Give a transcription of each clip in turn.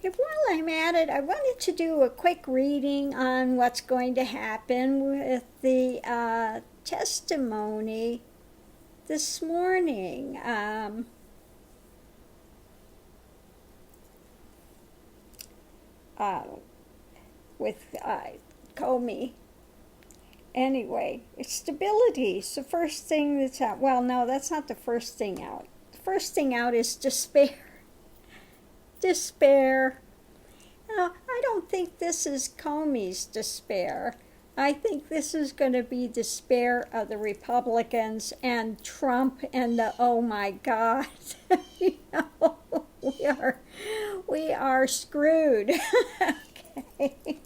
While I'm at it, I wanted to do a quick reading on what's going to happen with the testimony this morning. Uh, with Comey. Anyway, it's stability. It's the first thing that's out. Well, no, that's not the first thing out. The first thing out is despair. Despair. Now, I don't think this is Comey's despair. I think this is going to be despair of the Republicans and Trump and the oh my God. You know, we are screwed. Okay.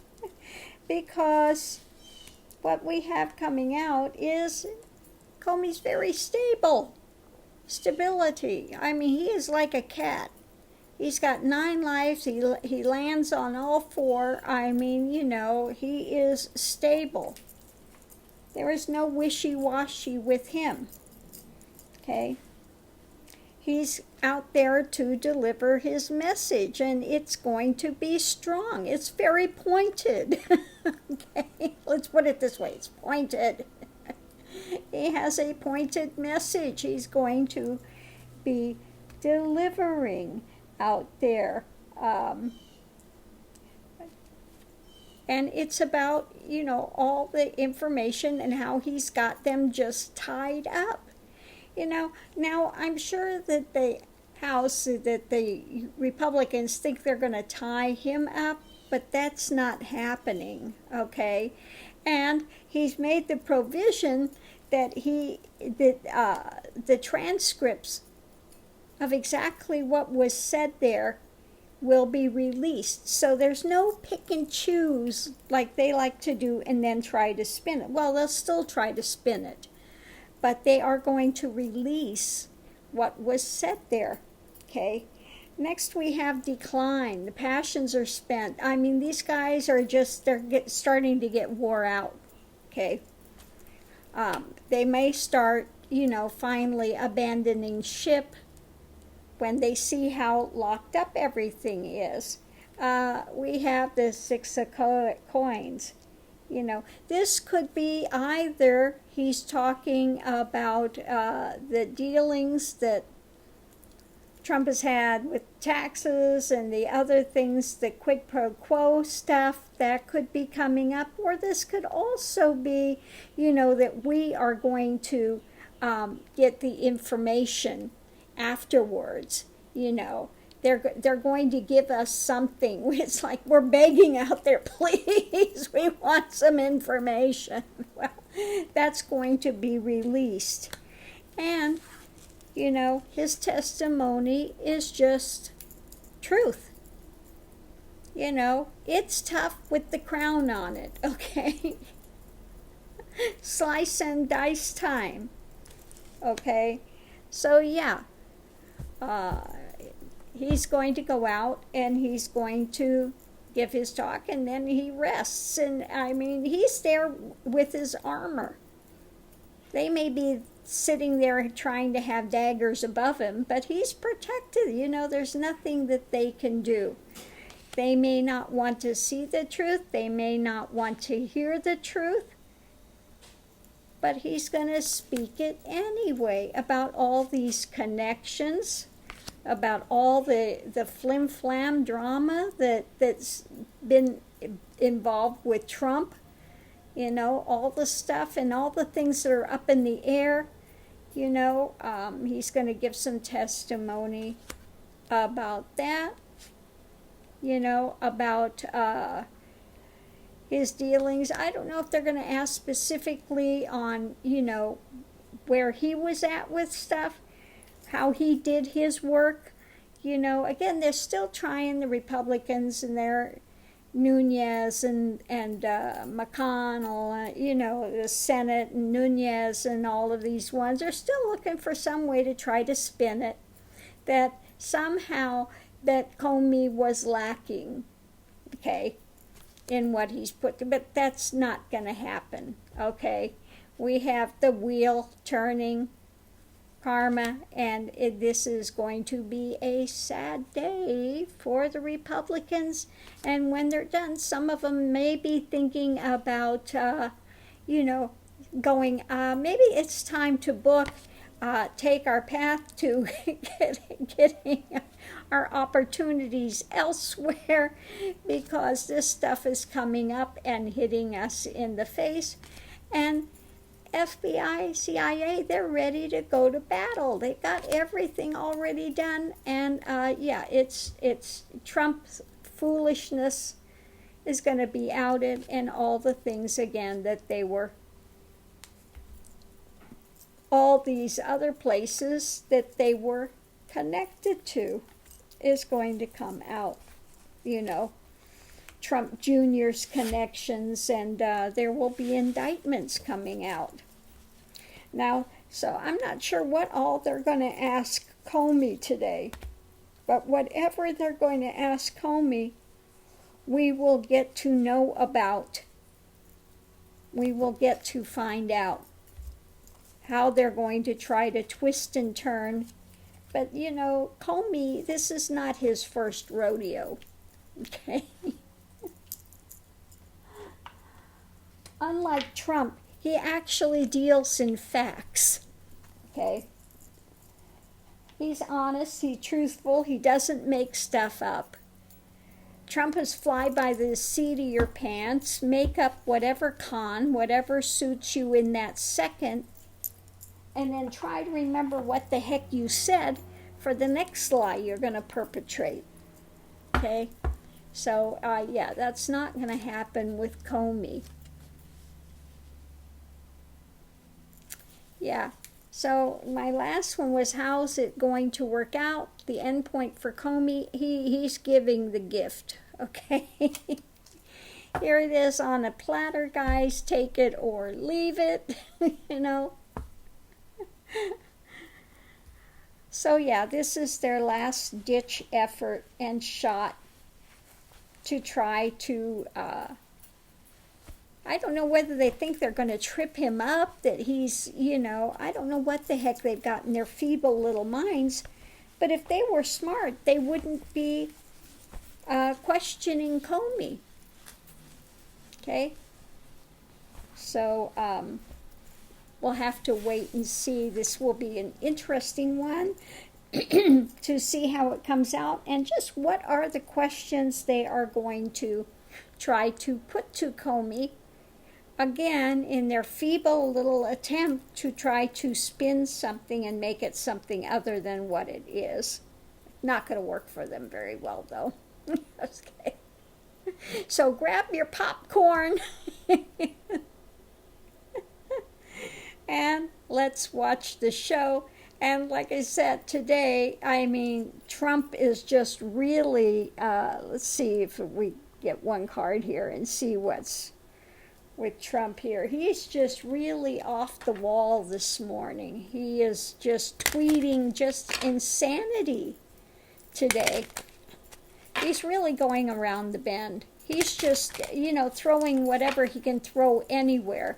Because what we have coming out is Comey's very stable. Stability. I mean, he is like a cat. He's got 9 lives. He lands on all 4. I mean, you know, he is stable. There is no wishy-washy with him. Okay? He's out there to deliver his message, and it's going to be strong. It's very pointed. Okay? Let's put it this way. It's pointed. He has a pointed message he's going to be delivering out there. And it's about, you know, all the information and how he's got them just tied up. You know, now I'm sure that the House, that the Republicans think they're going to tie him up, but that's not happening, okay? And he's made the provision that the transcripts of exactly what was said there will be released. So there's no pick and choose like they like to do and then try to spin it. Well, they'll still try to spin it, but they are going to release what was said there, okay? Next we have decline. The passions are spent. I mean, these guys are just, starting to get wore out, okay? They may start, you know, finally abandoning ship when they see how locked up everything is. We have the 6 of coins. You know, this could be either he's talking about the dealings that Trump has had with taxes and the other things, the quid pro quo stuff that could be coming up, or this could also be, you know, that we are going to get the information afterwards. You know, they're going to give us something. It's like we're begging out there, please, we want some information. Well, that's going to be released. And, you know, his testimony is just truth. You know, it's tough with the crown on it, okay? Slice and dice time, okay? So, yeah. He's going to go out and he's going to give his talk and then he rests. And I mean, he's there with his armor. They may be sitting there trying to have daggers above him, but he's protected. You know, there's nothing that they can do. They may not want to see the truth. They may not want to hear the truth. But he's going to speak it anyway about all these connections, about all the flim-flam drama that's been involved with Trump, you know, all the stuff and all the things that are up in the air, you know. He's going to give some testimony about that, you know, about his dealings. I don't know if they're going to ask specifically on, you know, where he was at with stuff, how he did his work. You know, again, they're still trying, the Republicans and their Nunez and McConnell, you know, the Senate and Nunez and all of these ones are still looking for some way to try to spin it that somehow that Comey was lacking, okay, in what he's put, but that's not going to happen, okay? We have the wheel turning, karma, and this is going to be a sad day for the Republicans. And when they're done, some of them may be thinking about, going, maybe it's time to book, take our path to getting our opportunities elsewhere, because this stuff is coming up and hitting us in the face. And FBI, CIA, they're ready to go to battle. They got everything already done, and it's Trump's foolishness is going to be outed, and all the things again that they were, all these other places that they were connected to is going to come out. Trump Jr.'s connections, and there will be indictments coming out. Now, so I'm not sure what all they're going to ask Comey today, but whatever they're going to ask Comey, we will get to know about. We will get to find out how they're going to try to twist and turn. But, Comey, this is not his first rodeo, okay? Unlike Trump, he actually deals in facts, okay? He's honest, he's truthful, he doesn't make stuff up. Trump is fly by the seat of your pants, make up whatever whatever suits you in that second, and then try to remember what the heck you said for the next lie you're going to perpetrate, okay? So, that's not going to happen with Comey. Yeah, so my last one was, how's it going to work out? The end point for Comey, he's giving the gift, okay? Here it is on a platter, guys. Take it or leave it, So yeah, this is their last ditch effort and shot to try to, I don't know whether they think they're going to trip him up, that he's, I don't know what the heck they've got in their feeble little minds. But if they were smart, they wouldn't be questioning Comey. Okay? So, we'll have to wait and see. This will be an interesting one to see how it comes out, and just what are the questions they are going to try to put to Comey, again, in their feeble little attempt to try to spin something and make it something other than what it is. Not going to work for them very well, though. Okay. So grab your popcorn and let's watch the show. And like I said today, Trump is just really, let's see if we get one card here and see what's with Trump here. He's just really off the wall this morning. He is just tweeting just insanity today. He's really going around the bend. He's just, throwing whatever he can throw anywhere.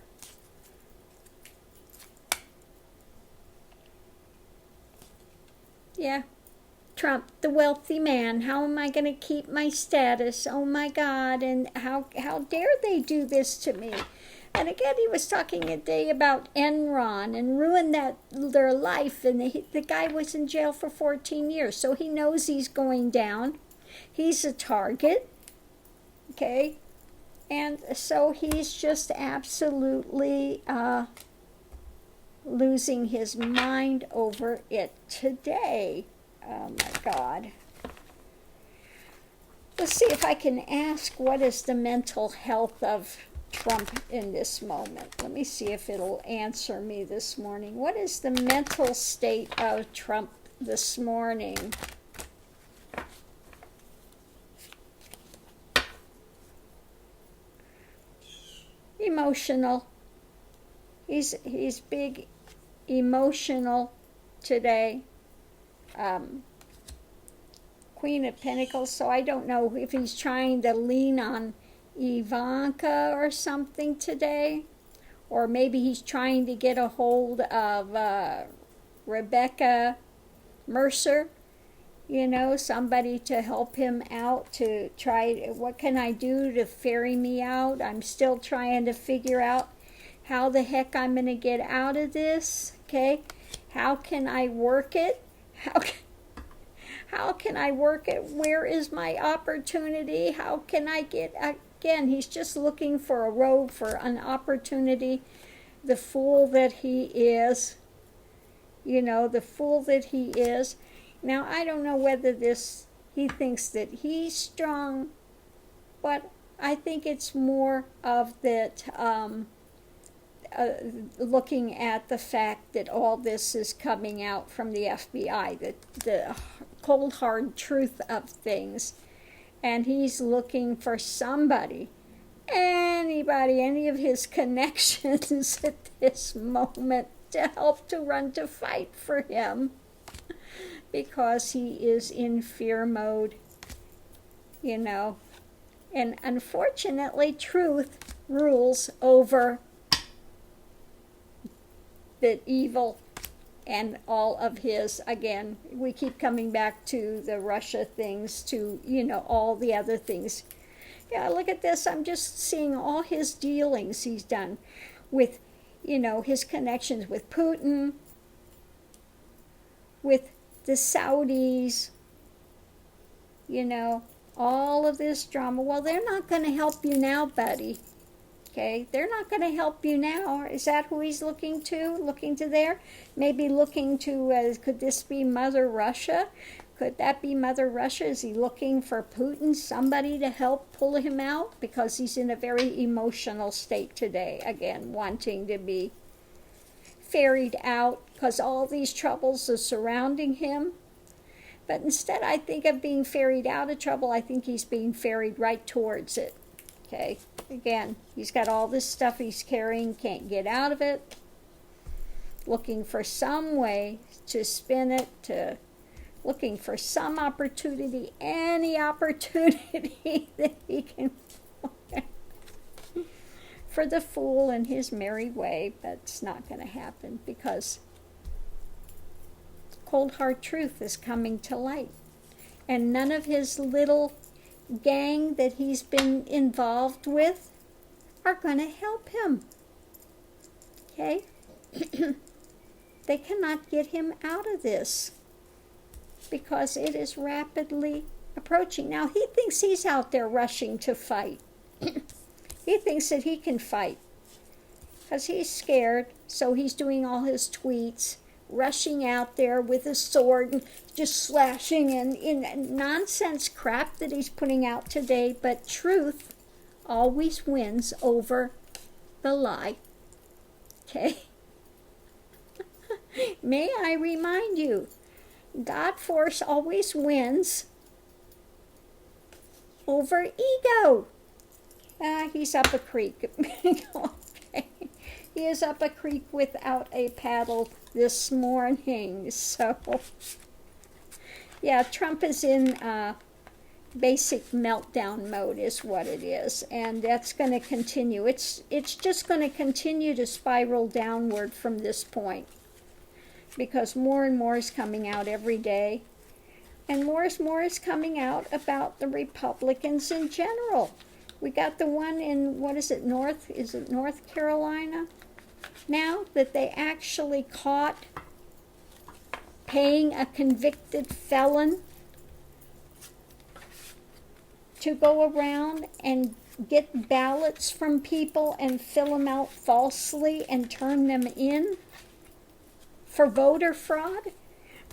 Yeah, Trump, the wealthy man. How am I going to keep my status? Oh my God, and how dare they do this to me? And again, he was talking a day about Enron and ruined their life, and the guy was in jail for 14 years, so he knows he's going down. He's a target, okay? And so he's just absolutely losing his mind over it today. Oh my God. Let's see if I can ask, what is the mental health of Trump in this moment? Let me see if it'll answer me this morning. What is the mental state of Trump this morning? Emotional. He's big emotional today. Queen of Pentacles, so I don't know if he's trying to lean on Ivanka or something today, or maybe he's trying to get a hold of Rebecca Mercer, somebody to help him out, to try, what can I do to ferry me out? I'm still trying to figure out how the heck I'm going to get out of this, okay? How can I work it? How can I work it? Where is my opportunity? How can I get, again, he's just looking for a road, for an opportunity. The fool that he is, the fool that he is. Now, I don't know whether he thinks that he's strong, but I think it's more of that, looking at the fact that all this is coming out from the FBI, the cold hard truth of things, and he's looking for somebody, anybody, any of his connections at this moment to help to run to fight for him, because he is in fear mode, and unfortunately truth rules over the evil and all of his. Again, we keep coming back to the Russia things, to all the other things. Yeah, look at this. I'm just seeing all his dealings he's done with his connections with Putin, with the Saudis, all of this drama. Well, they're not going to help you now, buddy. Okay, they're not going to help you now. Is that who he's looking to? Looking to there? Maybe looking to, could this be Mother Russia? Could that be Mother Russia? Is he looking for Putin, somebody to help pull him out? Because he's in a very emotional state today, again, wanting to be ferried out because all these troubles are surrounding him. But instead, I think of being ferried out of trouble, I think he's being ferried right towards it. Okay, again, he's got all this stuff he's carrying, can't get out of it, looking for some way to spin it, looking for some opportunity, any opportunity that he can for the fool in his merry way. But it's not going to happen, because cold hard truth is coming to light, and none of his little gang that he's been involved with are going to help him. Okay? They cannot get him out of this, because it is rapidly approaching. Now, he thinks he's out there rushing to fight. He thinks that he can fight because he's scared, so he's doing all his tweets, rushing out there with a sword and just slashing and in nonsense crap that he's putting out today. But truth always wins over the lie. Okay? May I remind you, God force always wins over ego. He's up a creek. Okay. He is up a creek without a paddle this morning. So, yeah, Trump is in basic meltdown mode is what it is. And that's going to continue. It's just going to continue to spiral downward from this point, because more and more is coming out every day. And more is coming out about the Republicans in general. We got the one in, is it North Carolina now, that they actually caught paying a convicted felon to go around and get ballots from people and fill them out falsely and turn them in for voter fraud.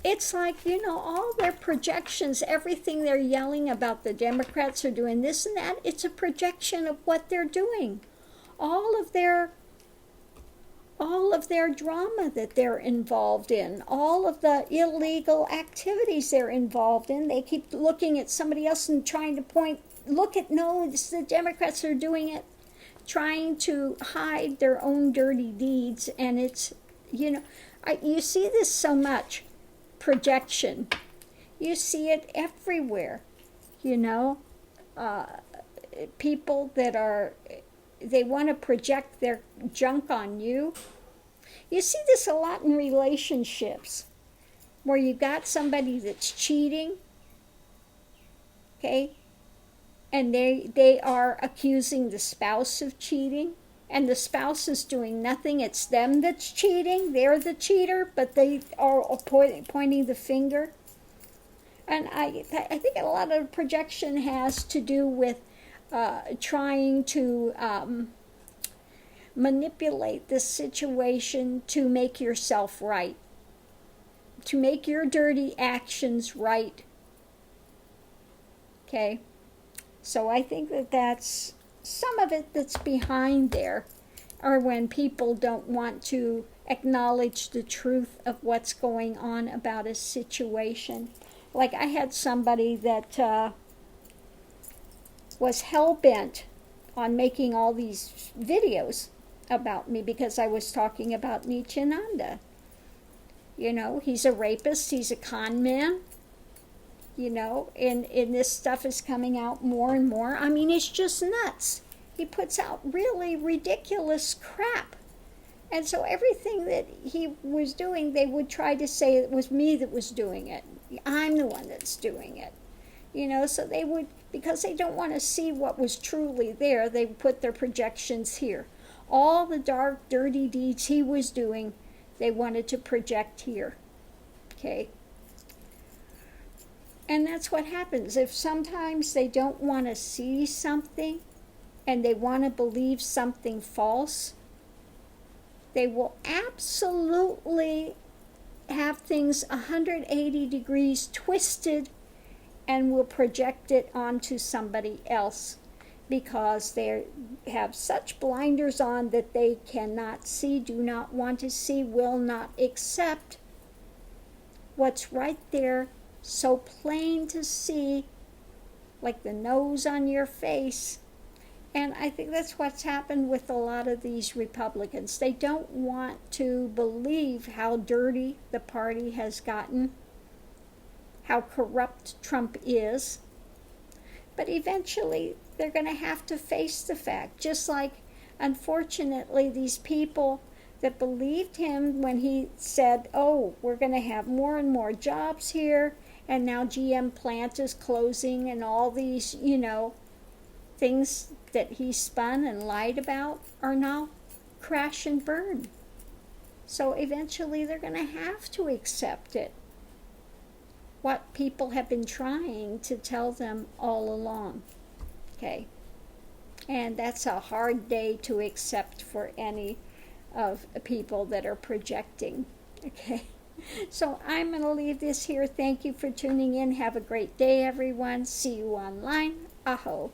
It's like, all their projections, everything they're yelling about the Democrats are doing this and that, it's a projection of what they're doing. All of their drama that they're involved in, all of the illegal activities they're involved in, they keep looking at somebody else and trying to point, no, it's the Democrats are doing it, trying to hide their own dirty deeds. And it's, you see this so much. Projection. You see it everywhere, people that they want to project their junk on you. You see this a lot in relationships, where you got somebody that's cheating, okay, and they are accusing the spouse of cheating, and the spouse is doing nothing. It's them that's cheating. They're the cheater, but they are pointing the finger. And I think a lot of projection has to do with trying to manipulate the situation to make yourself right, to make your dirty actions right. Okay? So I think that that's some of it that's behind there, or when people don't want to acknowledge the truth of what's going on about a situation. Like I had somebody that was hell-bent on making all these videos about me because I was talking about Nityananda. You know, he's a rapist, he's a con man, you know, and this stuff is coming out more and more. I mean, it's just nuts. He puts out really ridiculous crap. And so everything that he was doing, they would try to say it was me that was doing it. I'm the one that's doing it. You know, so they would, because they don't want to see what was truly there, they put their projections here. All the dark, dirty deeds he was doing, they wanted to project here. Okay? And that's what happens. If sometimes they don't want to see something and they want to believe something false, they will absolutely have things 180 degrees twisted and will project it onto somebody else because they have such blinders on that they cannot see, do not want to see, will not accept what's right there, so plain to see, like the nose on your face. And I think that's what's happened with a lot of these Republicans. They don't want to believe how dirty the party has gotten, how corrupt Trump is. But eventually, they're going to have to face the fact. Just like, unfortunately, these people that believed him when he said, oh, we're going to have more and more jobs here, and now GM plant is closing, and all these, you know, things that he spun and lied about are now crash and burn. So eventually they're going to have to accept it. What people have been trying to tell them all along. Okay? And that's a hard day to accept for any of the people that are projecting. Okay? So I'm going to leave this here. Thank you for tuning in. Have a great day, everyone. See you online. Aho.